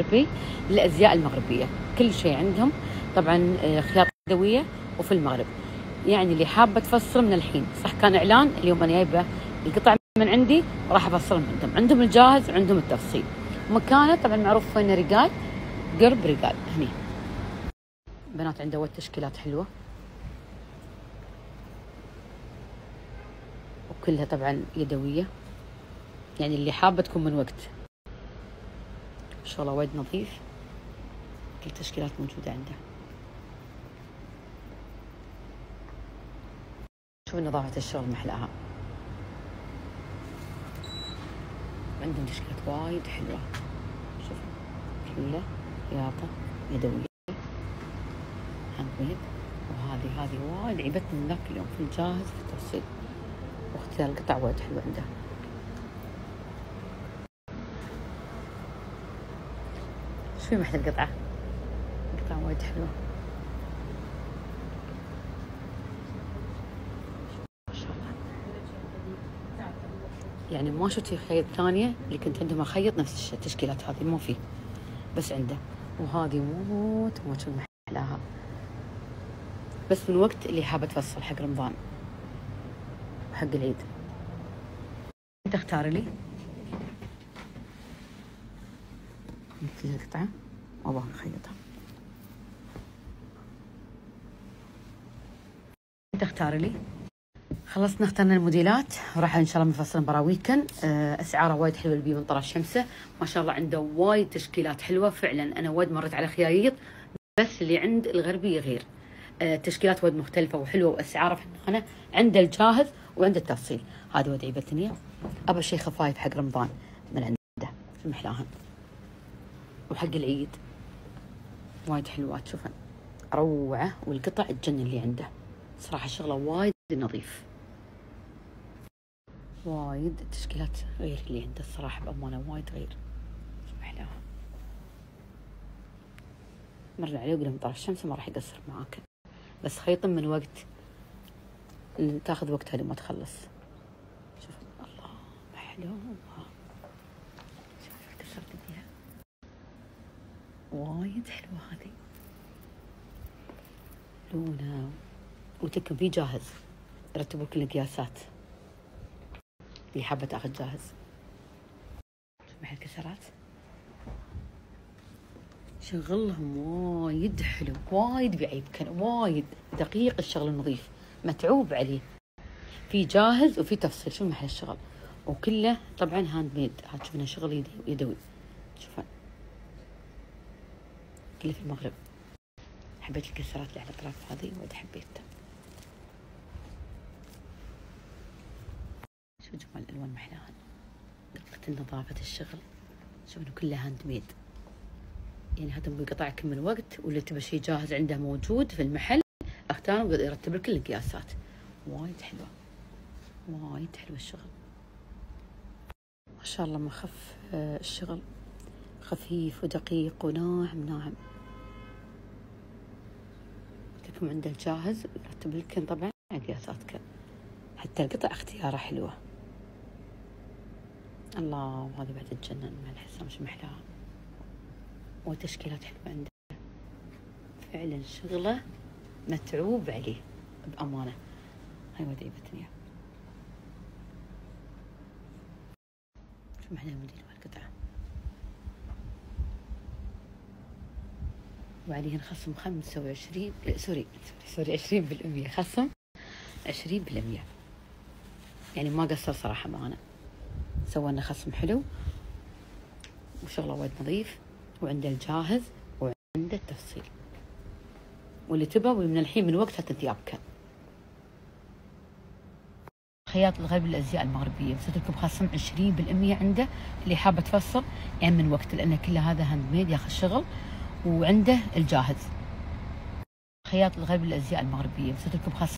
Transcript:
المغربي للازياء المغربيه، كل شيء عندهم طبعا خياطه يدويه وفي المغرب. يعني اللي حابه تفصل من الحين، صح كان اعلان، اليوم انا جايبه القطع من عندي وراح افصلهم عندهم الجاهز وعندهم التفصيل. مكانه طبعا معروف وين، رجال قرب رجال هني. بنات عنده ود تشكيلات حلوه وكلها طبعا يدويه، يعني اللي حابه تكون من وقت. ان شاء الله وايد نظيف، كل التشكيلات موجوده عنده. شوف نظافه الشغل محلاها. عندهم تشكيلات وايد حلوه، شوف كله خياطه يدويه هاندميد. وهذه وايد عيبتني من ذاك اليوم في الجاهز في التفصيل، واختيار القطع وايد حلوه عنده. شو في محل القطعه؟ القطعه وايد حلوه ما شاء الله. يعني ما شفت في خيط ثانيه اللي كنت عندهم اخيط نفس التشكيلات هذه، ما في، بس عنده. وهذه موت شو محلاها، بس من وقت اللي حابه تفصل حق رمضان وحق العيد. انت اختار لي مثل القطعه وابغى نخيطها. انت اختار لي. خلصنا اخترنا الموديلات وراح ان شاء الله بنفصل براويكن. اسعاره وايد حلوه. البي من طرف شمسه ما شاء الله عنده وايد تشكيلات حلوه فعلا. انا وايد مريت على خيايط، بس اللي عند الغربيه غير. تشكيلات وايد مختلفه وحلوه، واسعاره في الخانه عنده الجاهز وعنده التفصيل. هذه وايد عيبتني، ابى شيء خفايف حق رمضان من عنده، شو محلاهن. وحق العيد وايد حلوات، شوفن روعه. والقطع تجنن اللي عنده صراحه، شغله وايد نظيف، وايد تشكيلات غير اللي عنده الصراحه، بامانه وايد غير. شو محلاها. مر عليه وقلنا من طرف الشمس ما راح يقصر معاك، بس خيط من وقت تاخذ وقتها لما تخلص. شوف الله محلوها، شوف كسرت فيها وايد حلوه هذه، لونها وتكن فيه جاهز. رتبوا كل القياسات اللي حابه تاخذ جاهز. شوف محل كسرات، شغلهم وايد حلو، وايد بعيب، كان وايد دقيق الشغل النظيف، متعوب عليه، في جاهز وفي تفصيل. شوف محل الشغل وكله طبعا هاند ميد. هاد شوفنا شغل يدوي، شوفوا كله في المغرب. حبيت الكسرات اللي على الاطراف هذه وايد حبيتها. شوف جمال الالوان محلاها، دقة نظافة الشغل. شوف انه كله هاند ميد، يعني هذا بقطعك من وقت، واللي تبى شيء جاهز عنده موجود في المحل اختاره ويرتب لك كل القياسات. وايد حلوه، وايد حلو الشغل ما شاء الله. ما خف الشغل، خفيف ودقيق وناعم ناعم. لكم عنده الجاهز يرتب لك طبعا قياساتك، حتى القطع اختياره حلوه. الله، وهذه بعد تجنن مع الحسام، شو محلاها. وتشكيلات حلوه عنده فعلا، شغله متعوب عليه بامانه. هاي ودي عيبتني. شو محلها موديل هالقطعه، وعليهن خصم 25 سوري 20% خصم 20%. يعني ما قصر صراحه معنا، سوى لنا خصم حلو وشغله وايد نظيف، وعنده الجاهز وعنده التفصيل. واللي تبى من الحين من وقتها تثيابك. خياط الغربي للازياء المغربيه مسوي لكم خصم 20% عنده، اللي حابه تفصل يعني من وقت، لان كل هذا هاند ميد ياخذ شغل وعنده الجاهز. خياط الغربي للازياء المغربيه مسوي لكم خصم